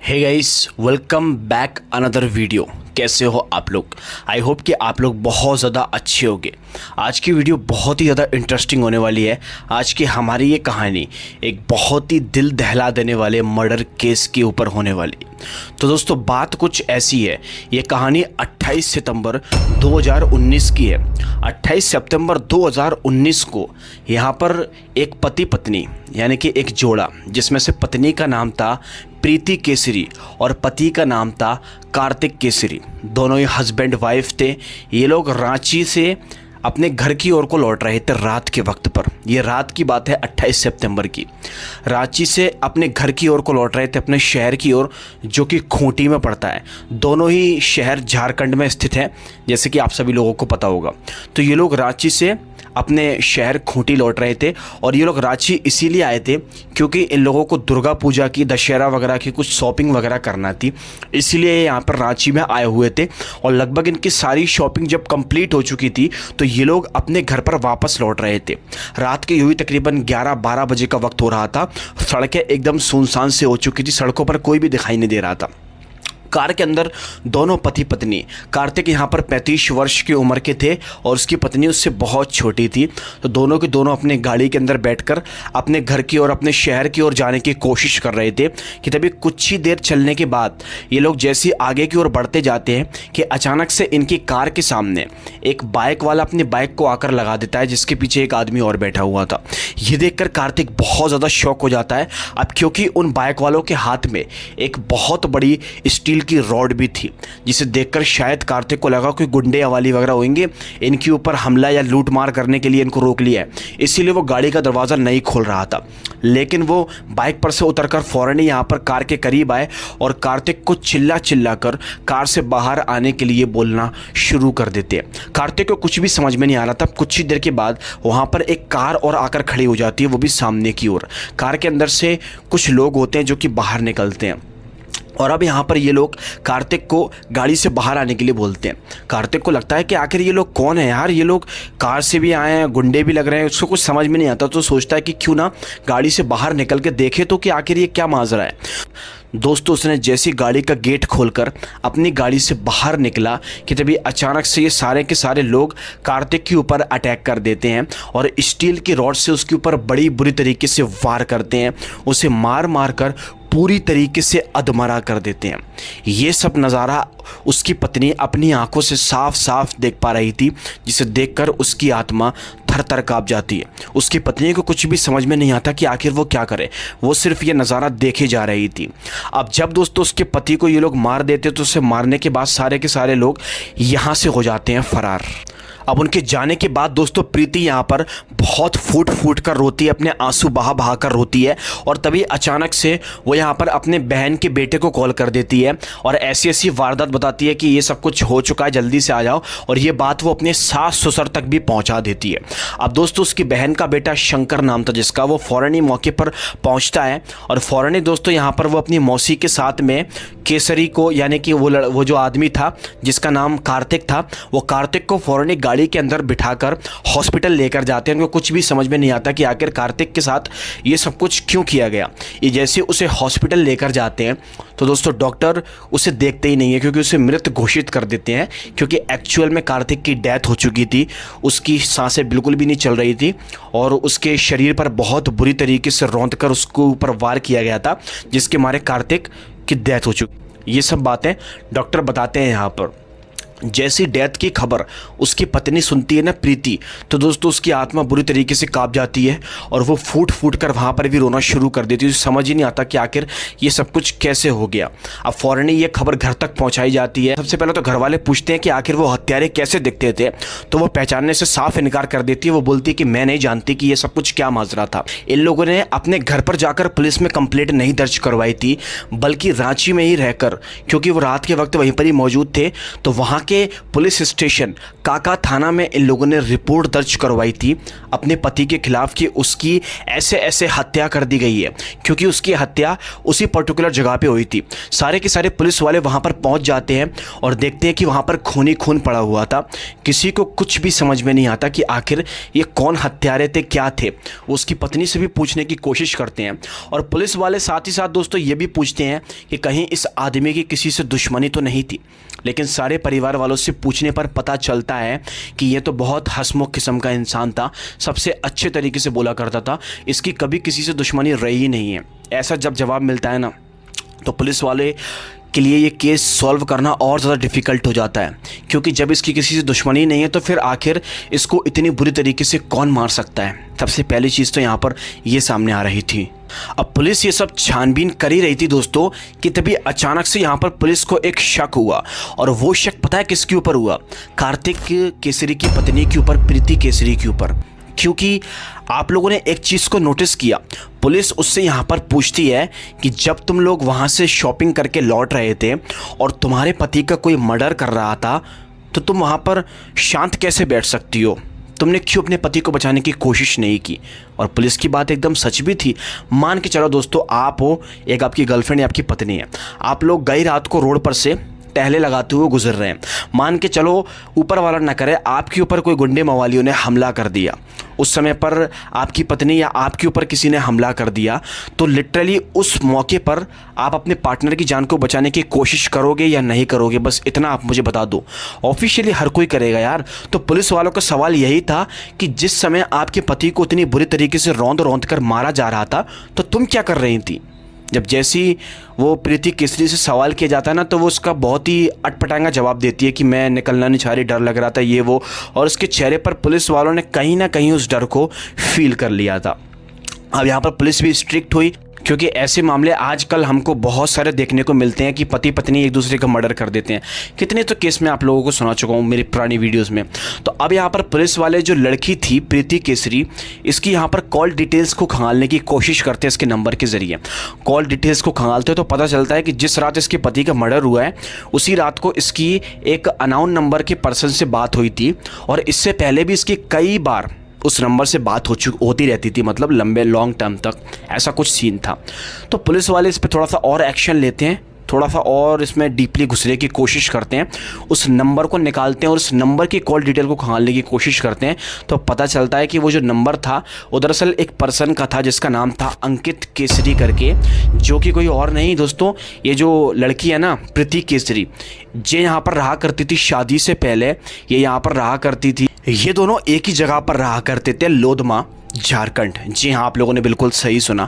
हे guys, welcome back another video. कैसे हो आप लोग? आई होप कि आप लोग बहुत ज़्यादा अच्छे होंगे। आज की वीडियो बहुत ही ज़्यादा इंटरेस्टिंग होने वाली है। आज की हमारी ये कहानी एक बहुत ही दिल दहला देने वाले मर्डर केस के ऊपर होने वाली। तो दोस्तों, बात कुछ ऐसी है। ये कहानी 28 सितंबर 2019 की है। 28 सितंबर 2019 को यहाँ पर एक पति पत्नी यानी कि एक जोड़ा, जिसमें से पत्नी का नाम था प्रीति केसरी और पति का नाम था कार्तिक केसरी, दोनों ही हस्बैंड वाइफ थे। ये लोग रांची से अपने घर की ओर को लौट रहे थे रात के वक्त पर। ये रात की बात है 28 सितंबर की। रांची से अपने घर की ओर को लौट रहे थे, अपने शहर की ओर, जो कि खूंटी में पड़ता है। दोनों ही शहर झारखंड में स्थित है, जैसे कि आप सभी लोगों को पता होगा। तो ये लोग रांची से अपने शहर खूंटी लौट रहे थे। और ये लोग रांची इसीलिए आए थे क्योंकि इन लोगों को दुर्गा पूजा की, दशहरा वगैरह की कुछ शॉपिंग वगैरह करना थी, इसलिए यहाँ पर रांची में आए हुए थे। और लगभग इनकी सारी शॉपिंग जब कंप्लीट हो चुकी थी तो ये लोग अपने घर पर वापस लौट रहे थे। रात के यूँ तकरीबन 11-12 बजे का वक्त हो रहा था। सड़कें एकदम सुनसान से हो चुकी थी, सड़कों पर कोई भी दिखाई नहीं दे रहा था। कार के अंदर दोनों पति पत्नी, कार्तिक यहाँ पर 35 वर्ष की उम्र के थे और उसकी पत्नी उससे बहुत छोटी थी। तो दोनों के दोनों अपने गाड़ी के अंदर बैठकर अपने घर की ओर, अपने शहर की ओर जाने की कोशिश कर रहे थे कि तभी कुछ ही देर चलने के बाद ये लोग जैसे आगे की ओर बढ़ते जाते हैं कि अचानक से इनकी कार के सामने एक बाइक वाला अपनी बाइक को आकर लगा देता है, जिसके पीछे एक आदमी और बैठा हुआ था। ये देखकर कार्तिक बहुत ज़्यादा शॉक हो जाता है। अब क्योंकि उन बाइक वालों के हाथ में एक बहुत बड़ी स्टील की रॉड भी थी, जिसे देखकर शायद कार्तिक को लगा कोई गुंडे वाली वगैरह होंगे, इनके ऊपर हमला या लूट मार करने के लिए इनको रोक लिया है, इसीलिए वो गाड़ी का दरवाज़ा नहीं खोल रहा था। लेकिन वो बाइक पर से उतरकर फौरन ही यहाँ पर कार के करीब आए और कार्तिक को चिल्ला कर कार से बाहर आने के लिए बोलना शुरू कर देते हैं। कार्तिक को कुछ भी समझ में नहीं आ रहा था। कुछ ही देर के बाद वहाँ पर एक कार और आकर खड़ी हो जाती है, वो भी सामने की ओर। कार के अंदर से कुछ लोग होते हैं जो कि बाहर निकलते हैं और अब यहाँ पर ये लोग कार्तिक को गाड़ी से बाहर आने के लिए बोलते हैं। कार्तिक को लगता है कि आखिर ये लोग कौन है यार, ये लोग कार से भी आए हैं, गुंडे भी लग रहे हैं। उसको कुछ समझ में नहीं आता, तो सोचता है कि क्यों ना गाड़ी से बाहर निकल के देखे तो कि आखिर ये क्या माजरा है। दोस्तों, उसने जैसी गाड़ी का गेट खोलकर अपनी गाड़ी से बाहर निकला कि तभी अचानक से ये सारे के सारे लोग कार्तिक के ऊपर अटैक कर देते हैं और स्टील की रॉड से उसके ऊपर बड़ी बुरी तरीके से वार करते हैं। उसे मार मार कर पूरी तरीके से अधमरा कर देते हैं। ये सब नज़ारा उसकी पत्नी अपनी आंखों से साफ साफ देख पा रही थी, जिसे देखकर उसकी आत्मा थर थर काँप जाती है। उसकी पत्नी को कुछ भी समझ में नहीं आता कि आखिर वो क्या करे, वो सिर्फ ये नज़ारा देखे जा रही थी। अब जब दोस्तों उसके पति को ये लोग मार देते तो उसे मारने के बाद सारे के सारे लोग यहाँ से हो जाते हैं फरार। अब उनके जाने के बाद दोस्तों प्रीति यहाँ पर बहुत फूट फूट कर रोती है, अपने आंसू बहा बहा कर रोती है। और तभी अचानक से वो यहाँ पर अपने बहन के बेटे को कॉल कर देती है और ऐसी ऐसी वारदात बताती है कि ये सब कुछ हो चुका है, जल्दी से आ जाओ। और ये बात वो अपने सास ससुर तक भी पहुँचा देती है। अब दोस्तों उसकी बहन का बेटा शंकर नाम था जिसका, वो फ़ौरन ही मौके पर पहुँचता है और फ़ौरन ही दोस्तों यहाँ पर वो अपनी मौसी के साथ में केसरी को, यानी कि वो जो आदमी था जिसका नाम कार्तिक था, वो कार्तिक को फ़ौरन ही गाड़ी के अंदर बिठाकर हॉस्पिटल लेकर जाते हैं। उनको कुछ भी समझ में नहीं आता कि आखिर कार्तिक के साथ ये सब कुछ क्यों किया गया। ये जैसे उसे हॉस्पिटल लेकर जाते हैं तो दोस्तों डॉक्टर उसे देखते ही नहीं है, क्योंकि उसे मृत घोषित कर देते हैं, क्योंकि एक्चुअल में कार्तिक की डेथ हो चुकी थी। उसकी सांसें बिल्कुल भी नहीं चल रही थी और उसके शरीर पर बहुत बुरी तरीके से रौंद कर उसके ऊपर वार किया गया था, जिसके मारे कार्तिक की डेथ हो चुकी। ये सब बातें डॉक्टर बताते हैं यहाँ पर। जैसी डेथ की खबर उसकी पत्नी सुनती है ना प्रीति, तो दोस्तों उसकी आत्मा बुरी तरीके से कांप जाती है और वो फूट फूट कर वहाँ पर भी रोना शुरू कर देती है। समझ ही नहीं आता कि आखिर ये सब कुछ कैसे हो गया। अब फ़ौरन ही ये खबर घर तक पहुँचाई जाती है। सबसे पहले तो घर वाले पूछते हैं कि आखिर वो हत्यारे कैसे दिखते थे, तो वो पहचानने से साफ इनकार कर देती है। वो बोलती है कि मैं नहीं जानती कि ये सब कुछ क्या माजरा था। इन लोगों ने अपने घर पर जाकर पुलिस में कंप्लेंट नहीं दर्ज करवाई थी, बल्कि रांची में ही रहकर, क्योंकि वो रात के वक्त वहीं पर ही मौजूद थे, तो वहाँ के के पुलिस स्टेशन काका थाना में इन लोगों ने रिपोर्ट दर्ज करवाई थी अपने पति के खिलाफ कि उसकी ऐसे ऐसे हत्या कर दी गई है, क्योंकि उसकी हत्या उसी पर्टिकुलर जगह पे हुई थी। सारे के सारे पुलिस वाले वहाँ पर पहुँच जाते हैं और देखते हैं कि वहाँ पर खून ही खून पड़ा हुआ था। किसी को कुछ भी समझ में नहीं आता कि आखिर ये कौन हत्यारे थे, क्या थे। उसकी पत्नी से भी पूछने की कोशिश करते हैं और पुलिस वाले साथ ही साथ दोस्तों ये भी पूछते हैं कि कहीं इस आदमी की किसी से दुश्मनी तो नहीं थी। लेकिन सारे परिवार वालों से पूछने पर पता चलता है कि ये तो बहुत हंसमुख किस्म का इंसान था, सबसे अच्छे तरीके से बोला करता था, इसकी कभी किसी से दुश्मनी रही ही नहीं है। ऐसा जब जवाब मिलता है ना तो पुलिस वाले के लिए ये केस सॉल्व करना और ज़्यादा डिफ़िकल्ट हो जाता है, क्योंकि जब इसकी किसी से दुश्मनी नहीं है तो फिर आखिर इसको इतनी बुरी तरीके से कौन मार सकता है। सबसे पहली चीज़ तो यहाँ पर ये सामने आ रही थी। अब पुलिस ये सब छानबीन कर ही रही थी दोस्तों कि तभी अचानक से यहाँ पर पुलिस को एक शक हुआ, और वो शक पता है किसके ऊपर हुआ? कार्तिक केसरी की पत्नी के ऊपर, प्रीति केसरी के ऊपर। क्योंकि आप लोगों ने एक चीज़ को नोटिस किया, पुलिस उससे यहाँ पर पूछती है कि जब तुम लोग वहाँ से शॉपिंग करके लौट रहे थे और तुम्हारे पति का कोई मर्डर कर रहा था तो तुम वहाँ पर शांत कैसे बैठ सकती हो? तुमने क्यों अपने पति को बचाने की कोशिश नहीं की? और पुलिस की बात एकदम सच भी थी। मान के चलो दोस्तों, आप हो, एक आपकी गर्लफ्रेंड या आपकी पत्नी है, आप लोग गई रात को रोड पर से टहले लगाते हुए गुजर रहे हैं। मान के चलो ऊपर वाला न करे आपके ऊपर कोई गुंडे मवालियों ने हमला कर दिया, उस समय पर आपकी पत्नी या आपके ऊपर किसी ने हमला कर दिया, तो लिटरली उस मौके पर आप अपने पार्टनर की जान को बचाने की कोशिश करोगे या नहीं करोगे? बस इतना आप मुझे बता दो। ऑफिशियली हर कोई करेगा यार। तो पुलिस वालों का सवाल यही था कि जिस समय आपके पति को इतनी बुरी तरीके से रौंद रौंद कर मारा जा रहा था तो तुम क्या कर रही थी? जब जैसी वो प्रीति केसरी से सवाल किया जाता है ना तो वो उसका बहुत ही अटपटांगा जवाब देती है कि मैं निकलना नहीं चाह रही, डर लग रहा था, ये वो। और उसके चेहरे पर पुलिस वालों ने कहीं ना कहीं उस डर को फील कर लिया था। अब यहाँ पर पुलिस भी स्ट्रिक्ट हुई, क्योंकि ऐसे मामले आजकल हमको बहुत सारे देखने को मिलते हैं कि पति पत्नी एक दूसरे का मर्डर कर देते हैं। कितने तो केस मैं आप लोगों को सुना चुका हूँ मेरी पुरानी वीडियोस में। तो अब यहाँ पर पुलिस वाले जो लड़की थी प्रीति केसरी, इसकी यहाँ पर कॉल डिटेल्स को खंगालने की कोशिश करते हैं इसके नंबर के ज़रिए। कॉल डिटेल्स को खंगालते हैं तो पता चलता है कि जिस रात इसके पति का मर्डर हुआ है उसी रात को इसकी एक अननोन नंबर के पर्सन से बात हुई थी, और इससे पहले भी इसकी कई बार उस नंबर से बात होती रहती थी, मतलब लॉन्ग टर्म तक ऐसा कुछ सीन था। तो पुलिस वाले इस पर थोड़ा सा और एक्शन लेते हैं, थोड़ा सा और इसमें डीपली घुसने की कोशिश करते हैं, उस नंबर को निकालते हैं और उस नंबर की कॉल डिटेल को खंगालने की कोशिश करते हैं। तो पता चलता है कि वो जो नंबर था वो दरअसल एक पर्सन का था जिसका नाम था अंकित केसरी करके, जो कि कोई और नहीं दोस्तों, ये जो लड़की है ना प्रीति केसरी, ये यहाँ पर रहा करती थी शादी से पहले, ये यहाँ पर रहा करती थी। ये दोनों एक ही जगह पर रहा करते थे, लोधमा झारखंड। जी हाँ, आप लोगों ने बिल्कुल सही सुना।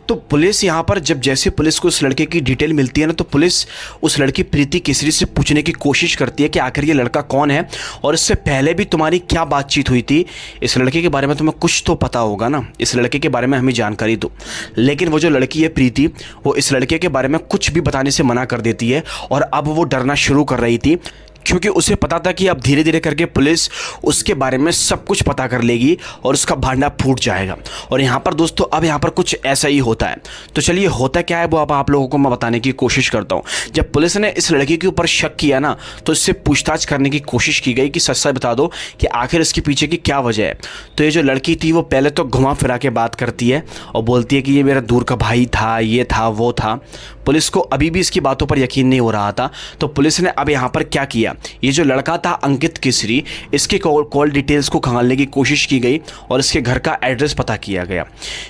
तो पुलिस यहाँ पर जब जैसे पुलिस को उस लड़के की डिटेल मिलती है ना तो पुलिस उस लड़की प्रीति केसरी से पूछने की कोशिश करती है कि आखिर ये लड़का कौन है और इससे पहले भी तुम्हारी क्या बातचीत हुई थी, इस लड़के के बारे में तुम्हें कुछ तो पता होगा ना, इस लड़के के बारे में हमें जानकारी दो। लेकिन वो जो लड़की है प्रीति, वो इस लड़के के बारे में कुछ भी बताने से मना कर देती है, और अब वो डरना शुरू कर रही थी क्योंकि उसे पता था कि अब धीरे धीरे करके पुलिस उसके बारे में सब कुछ पता कर लेगी और उसका भांडा फूट जाएगा। और यहाँ पर दोस्तों अब यहाँ पर कुछ ऐसा ही होता है। तो चलिए होता क्या है वो अब आप लोगों को मैं बताने की कोशिश करता हूँ। जब पुलिस ने इस लड़की के ऊपर शक किया ना तो इससे पूछताछ करने की कोशिश की गई कि सच सच बता दो कि आखिर इसके पीछे की क्या वजह है। तो ये जो लड़की थी वो पहले तो घुमा फिरा के बात करती है और बोलती है कि ये मेरा दूर का भाई था, ये था, वो था। पुलिस को अभी भी इसकी बातों पर यकीन नहीं हो रहा था। तो पुलिस ने अब यहाँ पर क्या किया, ये जो लड़का था अंकित केसरी, इसके कॉल डिटेल्स को खंगालने की कोशिश की गई और इसके घर का एड्रेस पता किया गया।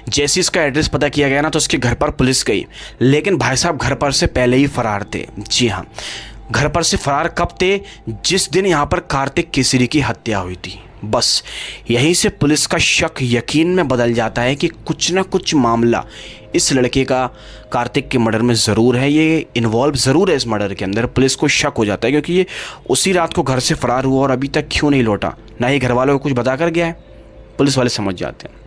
जैसे इसका एड्रेस पता किया गया ना तो इसके घर पर पुलिस गई, लेकिन भाई साहब घर पर से पहले ही फरार थे। जी हाँ, घर पर से फरार कब थे? जिस दिन यहाँ पर कार्तिक केसरी की हत्या हुई थी। बस यहीं से पुलिस का शक यकीन में बदल जाता है कि कुछ ना कुछ मामला इस लड़के का कार्तिक के मर्डर में ज़रूर है, ये इन्वॉल्व ज़रूर है इस मर्डर के अंदर। पुलिस को शक हो जाता है क्योंकि ये उसी रात को घर से फरार हुआ और अभी तक क्यों नहीं लौटा, ना ही घर वालों को कुछ बता कर गया है। पुलिस वाले समझ जाते हैं।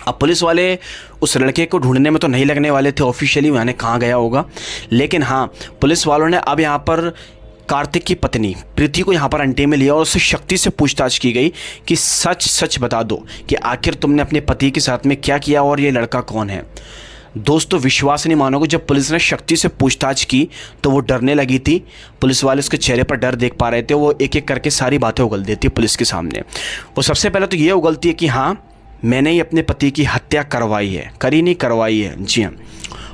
अब पुलिस वाले उस लड़के को ढूंढने में तो नहीं लगने वाले थे ऑफिशियली, मैंने कहाँ गया होगा, लेकिन हाँ पुलिस वालों ने अब यहाँ पर कार्तिक की पत्नी प्रीति को यहाँ पर अंटे में लिया और उससे शक्ति से पूछताछ की गई कि सच सच बता दो कि आखिर तुमने अपने पति के साथ में क्या किया और ये लड़का कौन है। दोस्तों विश्वास नहीं मानोगे, जब पुलिस ने शक्ति से पूछताछ की तो वो डरने लगी थी। पुलिस वाले उसके चेहरे पर डर देख पा रहे थे। वो एक एक करके सारी बातें उगल देती है पुलिस के सामने। वो सबसे पहले तो ये उगलती है कि हाँ, मैंने ही अपने पति की हत्या करवाई है। करी नहीं, करवाई है। जी हाँ।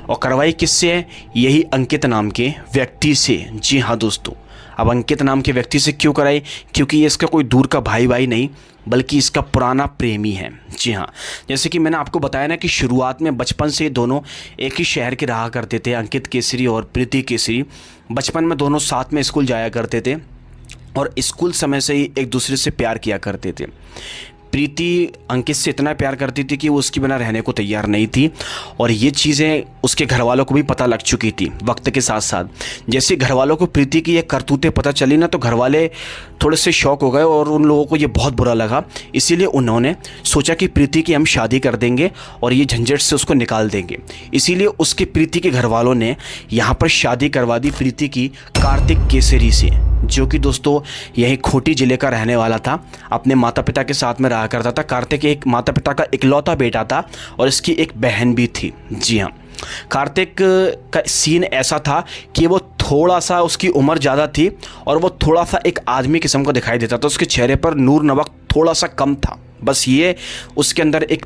और करवाई किससे है? यही अंकित नाम के व्यक्ति से। जी हाँ दोस्तों, अब अंकित नाम के व्यक्ति से क्यों कराई? क्योंकि ये इसका कोई दूर का भाई नहीं, बल्कि इसका पुराना प्रेमी है। जी हाँ, जैसे कि मैंने आपको बताया ना कि शुरुआत में बचपन से दोनों एक ही शहर के रहा करते थे, अंकित केसरी और प्रीति केसरी। बचपन में दोनों साथ में स्कूल जाया करते थे और स्कूल समय से ही एक दूसरे से प्यार किया करते थे। प्रीति अंकित से इतना प्यार करती थी कि वो उसके बिना रहने को तैयार नहीं थी, और ये चीज़ें उसके घर वालों को भी पता लग चुकी थी वक्त के साथ साथ। जैसे घर वालों को प्रीति की ये करतूतें पता चली ना, तो घर वाले थोड़े से शौक हो गए और उन लोगों को ये बहुत बुरा लगा। इसीलिए उन्होंने सोचा कि प्रीति की हम शादी कर देंगे और ये झंझट से उसको निकाल देंगे। इसीलिए उसके प्रीति के घर वालों ने यहाँ पर शादी करवा दी प्रीति की कार्तिक केसरी से, जो कि दोस्तों यही खूंटी ज़िले का रहने वाला था। अपने माता पिता के साथ में रहा करता था। कार्तिक एक माता पिता का इकलौता बेटा था और इसकी एक बहन भी थी। जी हाँ, कार्तिक का सीन ऐसा था कि वो थोड़ा सा, उसकी उम्र ज़्यादा थी और वो थोड़ा सा एक आदमी किस्म का दिखाई देता था। उसके चेहरे पर नूर नमक थोड़ा सा कम था, बस ये उसके अंदर एक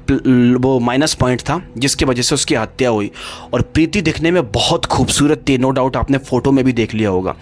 वो माइनस पॉइंट था जिसकी वजह से उसकी हत्या हुई। और प्रीति देखने में बहुत खूबसूरत थी, नो डाउट आपने फ़ोटो में भी देख लिया होगा।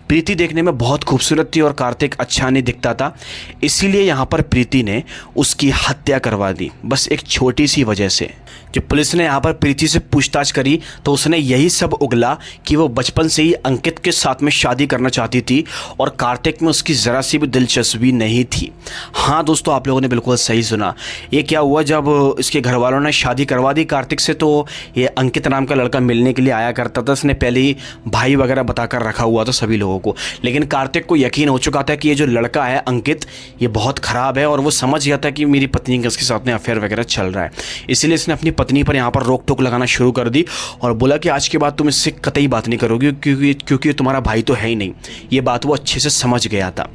प्रीति देखने में बहुत खूबसूरत थी और कार्तिक अच्छा नहीं दिखता था। इसीलिए यहाँ पर प्रीति ने उसकी हत्या करवा दी, बस एक छोटी सी वजह से। जब पुलिस ने यहाँ पर प्रीति से पूछताछ करी तो उसने यही सब उगला कि वो बचपन से ही अंकित के साथ में शादी करना चाहती थी और कार्तिक में उसकी ज़रा सी भी दिलचस्पी नहीं थी। हाँ दोस्तों, आप लोगों ने बिल्कुल सही सुना। ये क्या हुआ, जब इसके घर वालों ने शादी करवा दी कार्तिक से, तो ये अंकित नाम का लड़का मिलने के लिए आया करता था। उसने पहले ही भाई वगैरह बताकर रखा हुआ था सभी लोगों को, लेकिन कार्तिक को यकीन हो चुका था कि ये जो लड़का है अंकित, ये बहुत ख़राब है, और वो समझ गया था कि मेरी पत्नी का इसके साथ में अफेयर वगैरह चल रहा है। इसलिए इसने अपनी पत्नी पर यहाँ पर रोक टोक लगाना शुरू कर दी और बोला कि आज के बाद तुम इससे कतई बात नहीं करोगी, क्योंकि तुम्हारा भाई तो है ही नहीं। ये बात वो अच्छे से समझ गया था।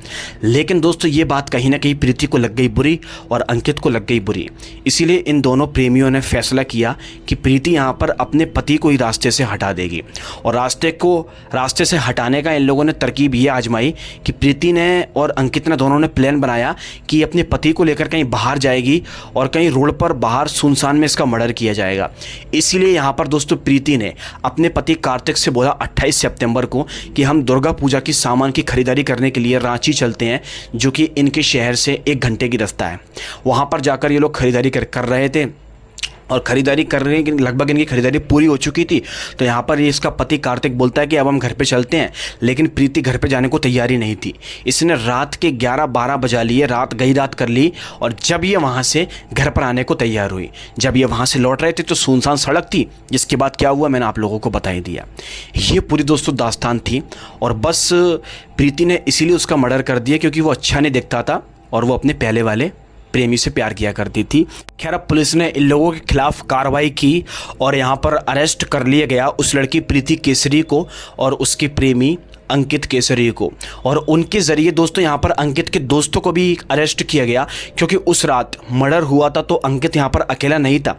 लेकिन दोस्तों ये बात कहीं ना कहीं प्रीति को लग गई बुरी और अंकित को लग गई बुरी। इसीलिए इन दोनों प्रेमियों ने फैसला किया कि प्रीति यहाँ पर अपने पति को ही रास्ते से हटा देगी। और रास्ते से हटाने का इन लोगों ने तरकीब ये आजमाई कि प्रीति ने और अंकित ने दोनों ने प्लान बनाया कि अपने पति को लेकर कहीं बाहर जाएगी और कहीं रोड पर बाहर सुनसान में इसका मर्डर किया जाएगा। इसीलिए यहाँ पर दोस्तों प्रीति ने अपने पति कार्तिक से बोला 28 सितंबर को कि हम दुर्गा पूजा की सामान की खरीदारी करने के लिए रांची चलते हैं, जो कि इनके शहर से 1 घंटे की रास्ता है। वहाँ पर जाकर ये लोग खरीदारी कर रहे थे और ख़रीदारी करने की लगभग इनकी खरीदारी पूरी हो चुकी थी। तो यहाँ पर ये इसका पति कार्तिक बोलता है कि अब हम घर पे चलते हैं, लेकिन प्रीति घर पे जाने को तैयारी नहीं थी। इसने रात के 11-12 बजा लिए, रात कर ली, और जब ये वहाँ से घर पर आने को तैयार हुई, जब ये वहाँ से लौट रहे थे तो सुनसान सड़क थी। जिसके बाद क्या हुआ मैंने आप लोगों को बता ही दिया। ये पूरी दोस्तों दास्तान थी, और बस प्रीति ने इसीलिए उसका मर्डर कर दिया क्योंकि वो अच्छा नहीं दिखता था और वो अपने पहले वाले प्रेमी से प्यार किया करती थी। खैर अब पुलिस ने इन लोगों के खिलाफ कार्रवाई की और यहाँ पर अरेस्ट कर लिया गया उस लड़की प्रीति केसरी को और उसके प्रेमी अंकित केसरी को। और उनके ज़रिए दोस्तों यहाँ पर अंकित के दोस्तों को भी अरेस्ट किया गया, क्योंकि उस रात मर्डर हुआ था तो अंकित यहाँ पर अकेला नहीं था।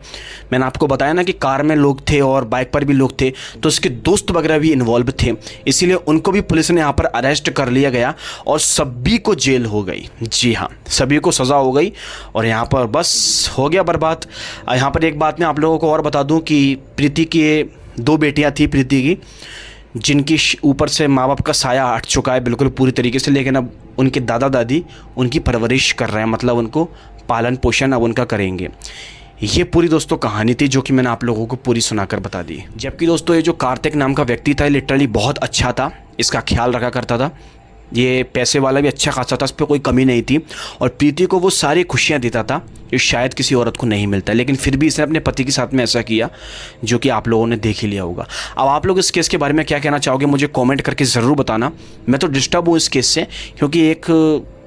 मैंने आपको बताया ना कि कार में लोग थे और बाइक पर भी लोग थे, तो उसके दोस्त वगैरह भी इन्वॉल्व थे। इसीलिए उनको भी पुलिस ने यहाँ पर अरेस्ट कर लिया गया और सभी को जेल हो गई। जी हाँ, सभी को सज़ा हो गई और यहाँ पर बस हो गया बर्बाद। यहाँ पर एक बात मैं आप लोगों को और बता दूँ कि प्रीति की 2 बेटियाँ थी प्रीति की, जिनकी ऊपर से माँ बाप का साया हट चुका है बिल्कुल पूरी तरीके से, लेकिन अब उनके दादा दादी उनकी परवरिश कर रहे हैं, मतलब उनको पालन पोषण अब उनका करेंगे। ये पूरी दोस्तों कहानी थी जो कि मैंने आप लोगों को पूरी सुनाकर बता दी। जबकि दोस्तों ये जो कार्तिक नाम का व्यक्ति था लिटरली बहुत अच्छा था, इसका ख्याल रखा करता था, ये पैसे वाला भी अच्छा खासा था, इस पर कोई कमी नहीं थी, और प्रीति को वो सारी खुशियाँ देता था जो शायद किसी औरत को नहीं मिलता। लेकिन फिर भी इसने अपने पति के साथ में ऐसा किया जो कि आप लोगों ने देख ही लिया होगा। अब आप लोग इस केस के बारे में क्या कहना चाहोगे मुझे कमेंट करके ज़रूर बताना। मैं तो डिस्टर्ब हूँ इस केस से, क्योंकि एक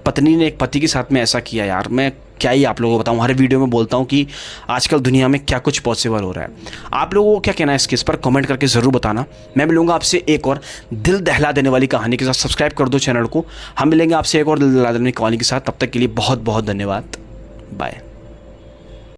पत्नी ने एक पति के साथ में ऐसा किया। यार मैं क्या ही आप लोगों को बताऊँ, हर वीडियो में बोलता हूँ कि आजकल दुनिया में क्या कुछ पॉसिबल हो रहा है। आप लोगों को क्या कहना है इस केस पर कमेंट करके ज़रूर बताना। मैं मिलूंगा आपसे एक और दिल दहला देने वाली कहानी के साथ। सब्सक्राइब कर दो चैनल को। हम मिलेंगे आपसे एक और दिल दहला देने वाली कहानी के साथ। तब तक के लिए बहुत बहुत धन्यवाद। बाय।